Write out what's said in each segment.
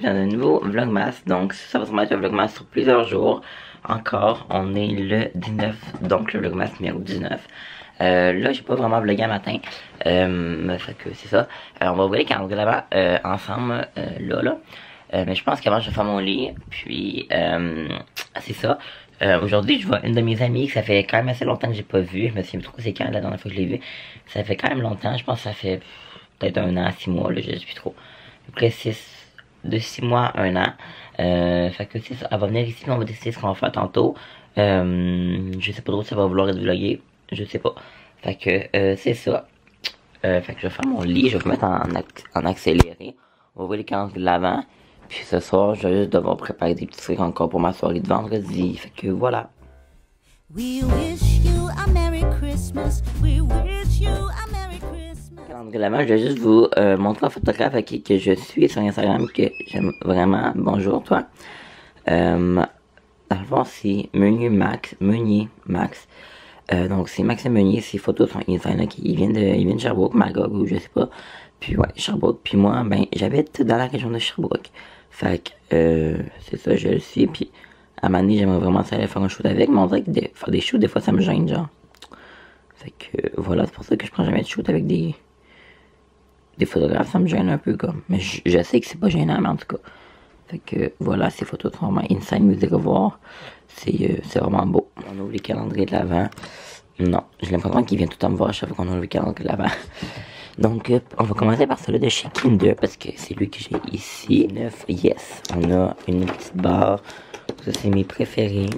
bienvenue dans un nouveau vlogmas. Donc ça va sûrement être un vlogmas sur plusieurs jours. Encore, on est le 19, donc le vlogmas numéro 19. Là j'ai pas vraiment vlogué un matin, fait que c'est ça. On va ouvrir les calendriers là-bas ensemble, là. Mais je pense qu'avant je vais faire mon lit, puis c'est ça. Aujourd'hui je vois une de mes amies que ça fait quand même assez longtemps que j'ai pas vu. Je me souviens trop c'est quand la dernière fois que je l'ai vue. Ça fait quand même longtemps, je pense que ça fait peut-être 1 an, 6 mois, là, je sais plus trop. À peu près 6 mois, 1 an. Fait que c'est ça, elle va venir ici, on va décider ce qu'on va faire tantôt. Je sais pas trop si ça va vouloir être vlogué, je sais pas. Fait que c'est ça. Fait que je vais faire mon lit, je vais me mettre en accéléré. On va ouvrir les calendes de l'avant. Puis ce soir, je vais juste devoir préparer des petits trucs encore pour ma soirée de vendredi. Fait que voilà. We wish you a Merry Christmas. We wish you a Merry Christmas. Calendrier de l'avant, je vais juste vous montrer un photographe à qui que je suis sur Instagram, que j'aime vraiment. Bonjour toi. Dans le fond, c'est Meunier Max. Donc c'est Maxime Meunier, ses photos sont Instagram, il vient de Sherbrooke, Magog ou je sais pas. Puis ouais, Sherbrooke. Puis moi, ben j'habite dans la région de Sherbrooke. Fait que c'est ça, je le suis. Puis à un moment donné, j'aimerais vraiment aller faire un shoot avec, mais on dirait que faire des shoots, des fois ça me gêne, genre. Fait que voilà, c'est pour ça que je prends jamais de shoot avec des photographes, ça me gêne un peu comme. Mais je sais que c'est pas gênant, mais en tout cas. Fait que voilà, ces photos sont vraiment insane, vous irez voir. C'est vraiment beau. On ouvre les calendriers de l'avant. Non, j'ai l'impression qu'il vient tout le temps me voir à chaque fois qu'on ouvre les calendriers de l'avant. Donc, on va commencer par celui de chez Kinder, parce que c'est lui que j'ai ici. 9, yes. On a une petite barre. Ça, c'est mes préférés.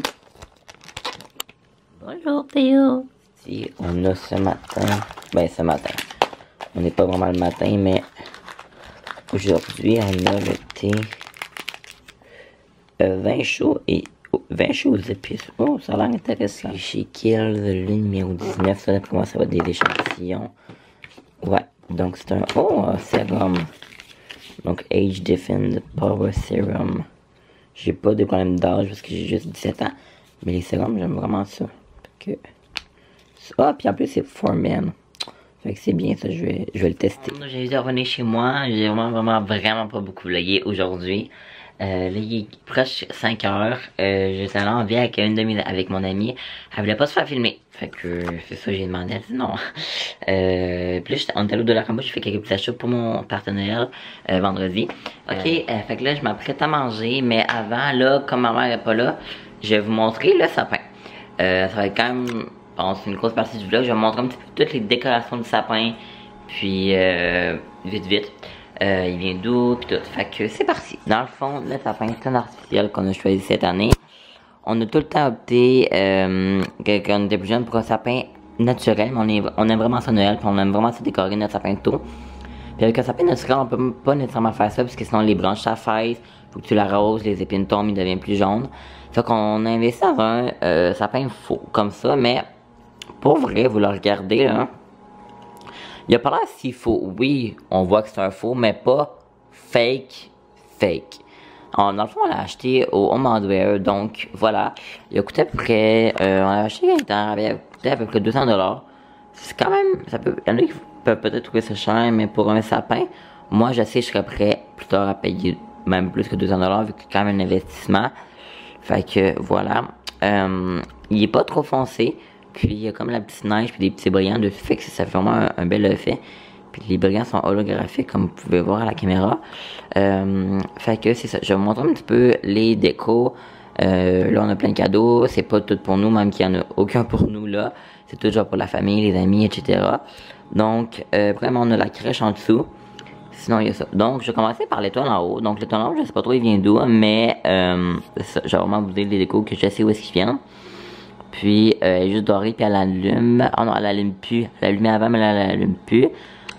Bonjour, Théo. Si, on a ce matin. Ben, ce matin. On n'est pas vraiment le matin, mais aujourd'hui, on a le thé vin chaud aux épices. Oh, ça a l'air intéressant. Chez Kiel, le numéro 19, ça, d'après moi, ça va être des échantillons. Ouais, donc c'est un sérum. Donc, Age Defend Power Serum. J'ai pas de problème d'âge parce que j'ai juste 17 ans. Mais les sérums, j'aime vraiment ça. Fait que... Ah, puis en plus, c'est for men. Fait que c'est bien ça, je vais le tester. J'ai dû revenir chez moi. J'ai vraiment pas beaucoup vlogué aujourd'hui. Là, il est proche 5 heures. J'étais allé en vie avec mon amie. Elle voulait pas se faire filmer. Fait que c'est ça, j'ai demandé. Elle dit non. Puis là, on est allé au Dollarama. J'ai fait quelques petits achats pour mon partenaire vendredi. Ok, fait que là, je m'apprête à manger. Mais avant, là, comme ma mère n'est pas là, je vais vous montrer le sapin. Ça va être quand même... Bon, c'est une grosse partie du vlog. Je vais vous montrer un petit peu toutes les décorations du sapin. Puis, vite. Il vient d'où, puis tout. Fait que c'est parti. Dans le fond, le sapin, c'est un artificiel qu'on a choisi cette année. On a tout le temps opté, quand on était plus jeune, pour un sapin naturel. Mais on aime vraiment ça Noël, puis on aime vraiment ça décorer notre sapin tôt. Puis avec un sapin naturel, on peut pas nécessairement faire ça, parce que sinon les branches s'affaissent. Faut que tu l'arroses, les épines tombent, il devient plus jaune. Fait qu'on a investi dans un sapin faux, comme ça, mais pour vrai, vous le regardez, là. Il a pas l'air si faux. Oui, on voit que c'est un faux, mais pas fake. Dans le fond, on l'a acheté au Home Hardware, donc voilà. Il a coûté à peu près, on l'a acheté il avait coûté à peu près 200$. C'est quand même, il y en a qui peuvent peut-être trouver ça cher, mais pour un sapin, moi je sais que je serais prêt plus tard à payer même plus que 200$, vu que c'est quand même un investissement. Fait que voilà. Il est pas trop foncé. Puis il y a comme la petite neige puis des petits brillants dessus, fait que ça fait vraiment un bel effet. Puis les brillants sont holographiques comme vous pouvez voir à la caméra. Fait que c'est ça, je vais vous montrer un petit peu les décos. Là on a plein de cadeaux, c'est pas tout pour nous, même qu'il y en a aucun pour nous là. C'est toujours pour la famille, les amis, etc. Donc vraiment on a la crèche en dessous. Sinon il y a ça. Donc je vais commencer par l'étoile en haut. Donc l'étoile en haut je sais pas trop il vient d'où, mais ça, je vais vraiment vous dire les décos que je sais où est-ce qu'ils viennent. Puis, elle est juste dorée, puis elle allume. Oh non, elle allume plus. Elle allumait avant, mais elle allume plus.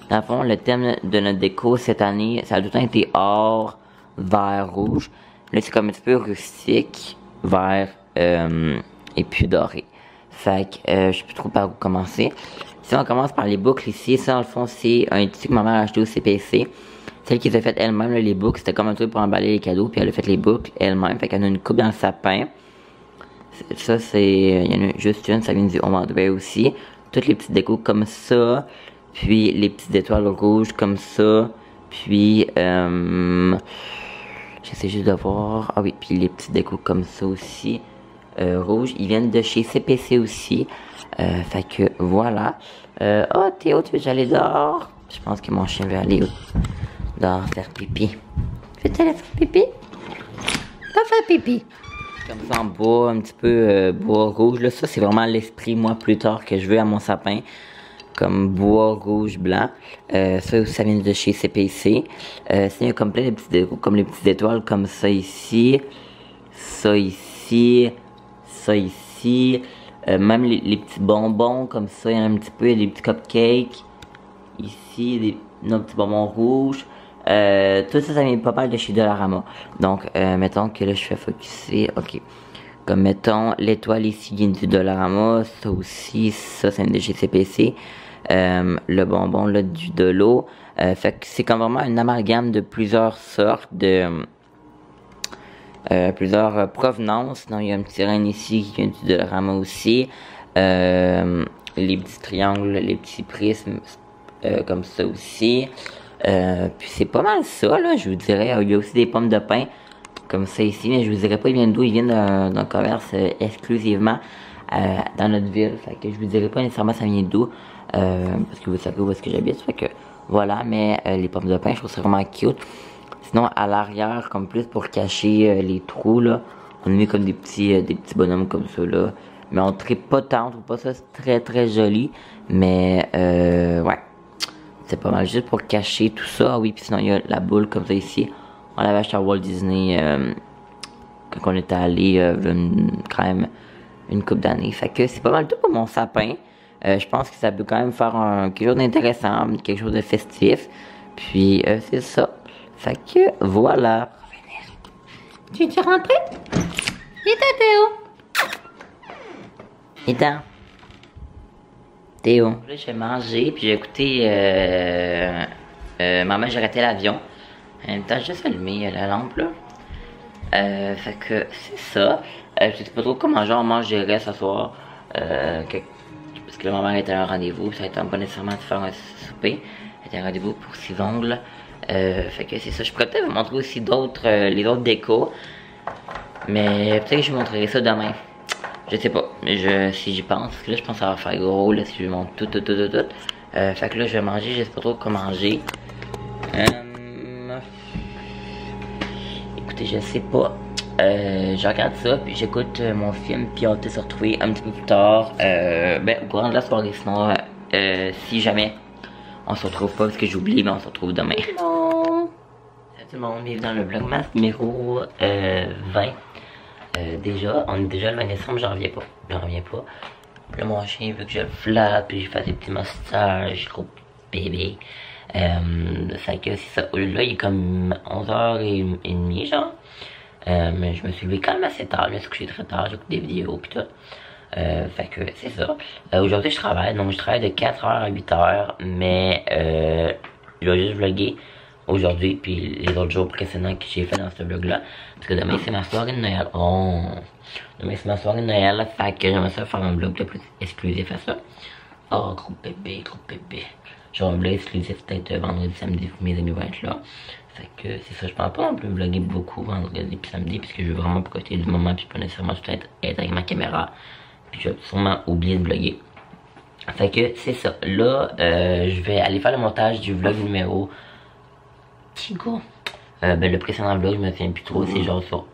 Dans le fond, le thème de notre déco cette année, ça a tout le temps été or, vert, rouge. Là, c'est comme un petit peu rustique, vert, et puis doré. Fait que, je sais plus trop par où commencer. Si on commence par les boucles ici, ça, dans le fond, c'est un tissu que ma mère a acheté au CPC. Celle qui les a fait elle-même, les boucles, c'était comme un truc pour emballer les cadeaux, puis elle a fait les boucles elle-même. Fait qu'elle a une coupe dans le sapin. Ça, il y en a juste une, ça vient du Home Hardware aussi. Toutes les petites décos comme ça. Puis les petites étoiles rouges comme ça. Puis J'essaie juste de voir. Ah oui, puis les petits décos comme ça aussi. Rouge. Ils viennent de chez CPC aussi. Fait que voilà. Oh Théo, tu veux que j'aille dehors? Je pense que mon chien veut aller dehors faire pipi. Veux-tu aller faire pipi? Va faire pipi. Comme ça en bois, un petit peu bois rouge. Là, ça c'est vraiment l'esprit moi plus tard que je veux à mon sapin. Comme bois rouge blanc. Ça aussi ça vient de chez CPC. C'est comme plein de petits décos, comme les petites étoiles comme ça ici. Ça ici. Ça ici. Même les petits bonbons comme ça, il y en a un petit peu, il y a des petits cupcakes. Ici, nos petits bonbons rouges. Tout ça, ça vient pas mal de chez Dollarama. Donc, mettons que là, je fais focuser. Ok. Comme mettons, l'étoile ici vient du Dollarama. Ça aussi, ça vient de chez CPC. Le bonbon là, du Dolo. Fait que c'est comme vraiment un amalgame de plusieurs sortes de. Plusieurs provenances. Sinon, il y a un petit reine ici qui vient du Dollarama aussi. Les petits triangles, les petits prismes, comme ça aussi. Puis c'est pas mal ça, là, je vous dirais. Il y a aussi des pommes de pin, comme ça ici. Mais je vous dirais pas, ils viennent d'où. Ils viennent d'un commerce exclusivement dans notre ville. Fait que je vous dirais pas nécessairement ça vient d'où. Parce que vous savez où est-ce que j'habite. Fait que voilà, mais les pommes de pin, je trouve ça vraiment cute. Sinon, à l'arrière, comme plus pour cacher les trous, là, on a mis comme des petits bonhommes comme ça, là. Mais on tripe pas tant, on trouve pas ça très très joli. Mais, ouais. C'est pas mal juste pour cacher tout ça. Ah oui, puis sinon, il y a la boule comme ça ici. On l'avait acheté à Walt Disney quand on était allé quand même une couple d'années. Fait que c'est pas mal tout pour mon sapin. Je pense que ça peut quand même faire quelque chose d'intéressant, quelque chose de festif. Puis, c'est ça. Fait que voilà. Tu es rentré? Et toi, Théo? Et toi? Théo. Là, j'ai mangé, puis j'ai écouté Maman, j'ai raté l'avion. En même temps, j'ai juste allumé la lampe, là. Fait que c'est ça. Je sais pas trop comment genre mangerai ce soir. Parce que la maman était à un rendez-vous, ça ne pas nécessairement de faire un souper. Elle était à un rendez-vous pour ses ongles. Fait que c'est ça. Je pourrais peut-être vous montrer aussi d'autres, les autres décos. Mais peut-être que je vous montrerai ça demain. Je sais pas. Si j'y pense. Parce que là, je pense que ça va faire gros. Là, si je vous montre tout. Fait que là, je vais manger. Je sais pas trop quoi manger. Écoutez, je sais pas. Je regarde ça. Puis j'écoute mon film. Puis on va se retrouver un petit peu plus tard. Au courant de la soirée. Sinon, si jamais on se retrouve pas parce que j'oublie, mais on se retrouve demain. Salut tout le monde, bienvenue dans le vlogmas numéro 20. Déjà, on est déjà le 20 décembre, j'en reviens pas. Là, mon chien veut que je le flatte, puis je fasse des petits massages, gros bébé. Fait que c'est ça. Là, il est comme 11h30, genre. Mais je me suis levé quand même assez tard, je me suis couché très tard, j'écoute des vidéos, puis tout. Fait que c'est ça. Aujourd'hui je travaille, donc je travaille de 4h à 8h, mais je vais juste vlogger aujourd'hui puis les autres jours précédents que j'ai fait dans ce vlog là. Parce que demain c'est ma soirée de Noël. Demain c'est ma soirée de Noël, fait que j'aimerais ça faire un vlog le plus exclusif à ça. Oh gros bébé. Genre un vlog exclusif peut-être vendredi, samedi, mes amis vont être là. Fait que c'est ça, je pense pas non plus vlogger beaucoup vendredi puis samedi, puisque je veux vraiment profiter du moment puis pas nécessairement tout être avec ma caméra. Puis je vais sûrement oublier de vlogger. Fait que c'est ça. Là, je vais aller faire le montage du vlog numéro... Tigo. Le précédent vlog, je me souviens plus trop. C'est genre sur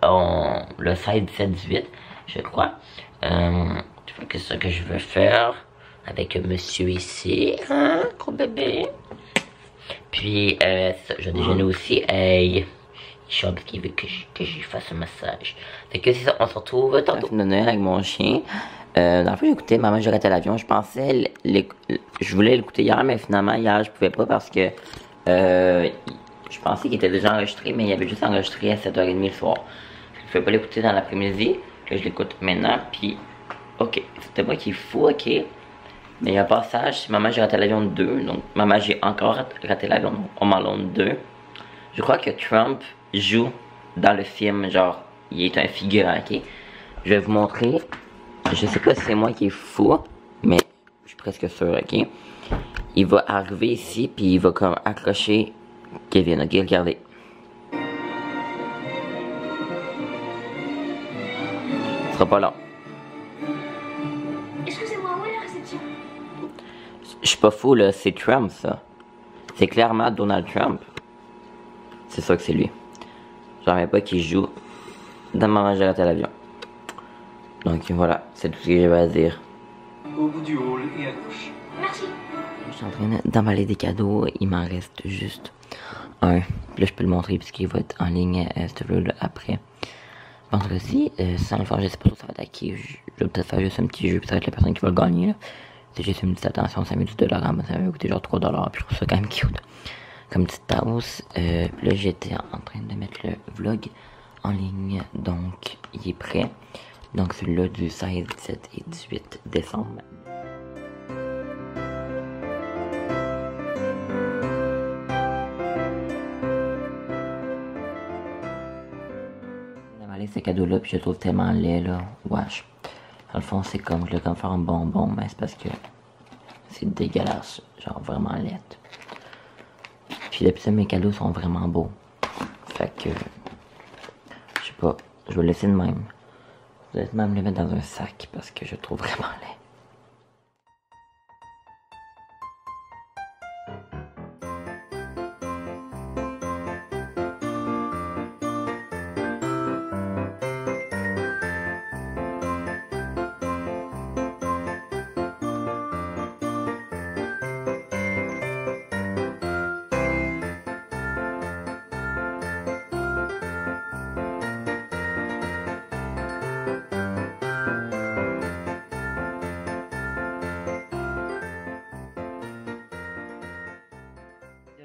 le 16, 17, 18, je crois. Fait que c'est ça que je veux faire avec monsieur ici. Hein, gros bébé. Puis, ça, je vais déjeuner aussi. Hey, je parce qu'il veut que j'y fasse un massage. Fait que c'est ça, on se retrouve tantôt. Film de Noël avec mon chien. Dans le fond, j'ai écouté Maman, j'ai raté l'avion. Je pensais, je voulais l'écouter hier, mais finalement, hier, je pouvais pas parce que je pensais qu'il était déjà enregistré, mais il avait juste enregistré à 7h30 le soir. Je pouvais pas l'écouter dans l'après-midi, que je l'écoute maintenant, puis ok, c'était moi qui est fou, ok. Mais il y a un passage, c'est Maman, j'ai raté l'avion 2, donc Maman, j'ai encore raté l'avion, Home Alone 2. Je crois que Trump joue dans le film, genre, il est un figurant, ok. Je vais vous montrer. Je sais pas si c'est moi qui est fou, mais je suis presque sûr, ok. Il va arriver ici, puis il va comme accrocher Kevin, ok, regardez. sera pas long. Excusez-moi, où est la réception? Je suis pas fou là, c'est Trump ça. C'est clairement Donald Trump. C'est ça que c'est lui. J'en reviens pas qu'il joue dans Maman j'ai raté l'avion. Donc voilà, c'est tout ce que j'avais à dire. Au bout du hall et à gauche. Merci. Je suis en train d'emballer des cadeaux, il m'en reste juste un. Puis là je peux le montrer puisqu'il va être en ligne cette vidéo après. Vendredi, sans le faire, je sais pas trop ça va être à qui. Je vais peut-être faire juste un petit jeu, puis ça va être la personne qui va le gagner là. C'est juste une petite attention, ça met du $, ça va coûter genre $3, puis je trouve ça quand même cute. Comme petite tasse. Puis là j'étais en train de mettre le vlog en ligne, donc il est prêt. Donc celui-là du 16, 17 et 18 décembre. J'ai emballé ce cadeau-là, puis je le trouve tellement laid là. Wesh. Dans le fond, c'est comme je le comme faire un bonbon, mais c'est parce que c'est dégueulasse. Genre vraiment laid. Puis depuis ça, mes cadeaux sont vraiment beaux. Fait que je sais pas, je vais le laisser de même. Je vais même le mettre dans un sac parce que je le trouve vraiment laid.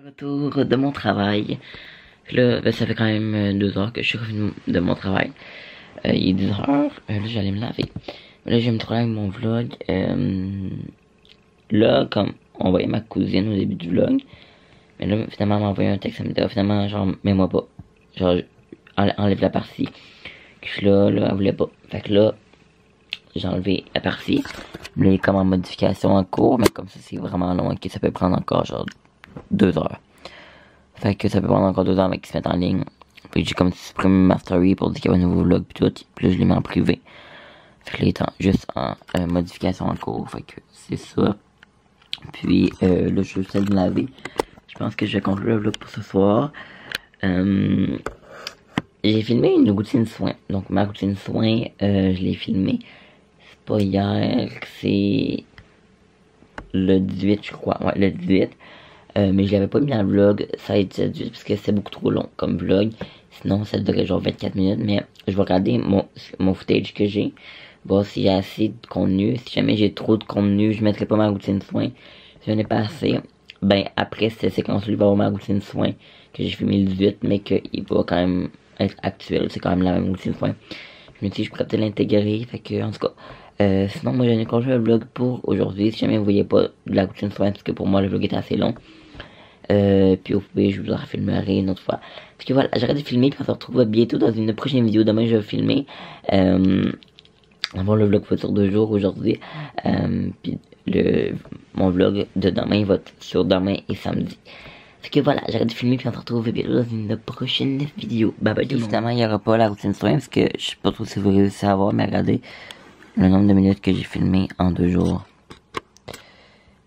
Retour de mon travail. Là, ben, ça fait quand même 2 heures que je suis revenu de mon travail. Il est 10 heures. Là, j'allais me laver. Là, je vais me trouver avec mon vlog. Là, comme on voyait ma cousine au début du vlog. Mais là, finalement, elle m'a envoyé un texte. Elle me dit, oh, finalement, genre, mets-moi pas. Genre, enlève la partie. Que là, elle voulait pas. Fait que là, j'ai enlevé la partie. Là, il est comme en modification en cours. Mais comme ça, c'est vraiment long. Ok, ça peut prendre encore, genre, 2 heures. Fait que ça peut prendre encore 2 heures avant qu'ils se mettent en ligne. Puis j'ai comme supprimé ma story pour dire qu'il y avait un nouveau vlog pis tout. Puis là je l'ai mis en privé. Fait que là il est juste en modification en cours. Fait que c'est ça. Puis là je vais juste aller me laver. Je pense que je vais conclure le vlog pour ce soir. J'ai filmé une routine soin. Donc ma routine soin, je l'ai filmée. C'est pas hier, c'est le 18 je crois. Ouais, le 18. Mais je l'avais pas mis dans le vlog 16-18 parce que c'est beaucoup trop long comme vlog. Sinon ça durait genre 24 minutes. Mais je vais regarder mon footage que j'ai. Voir si j'ai assez de contenu. Si jamais j'ai trop de contenu, je mettrai pas ma routine soin. Si j'en ai pas assez, ben après cette séquence-là, il va avoir ma routine soin que j'ai filmé le 18, mais qu'il va quand même être actuel. C'est quand même la même routine soin. Je me dis je pourrais peut-être l'intégrer. Fait que en tout cas. Sinon moi j'ai conclu le vlog pour aujourd'hui. Si jamais vous voyez pas de la routine soin, parce que pour moi le vlog était assez long. Puis au pire je vous en filmerai une autre fois. Parce que voilà, j'arrête de filmer, puis on se retrouve bientôt dans une prochaine vidéo. Demain je vais filmer. Avant le vlog va sur 2 jours aujourd'hui. Puis mon vlog de demain va être sur demain et samedi. Fait que voilà, j'arrête de filmer, puis on se retrouve bientôt dans une prochaine vidéo. Bye bye. Évidemment il n'y aura pas la routine soin parce que je sais pas trop si vous réussissez à voir, mais regardez le nombre de minutes que j'ai filmé en 2 jours.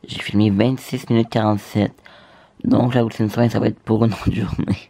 J'ai filmé 26 minutes 47. Donc la routine soin ça va être pour une autre journée.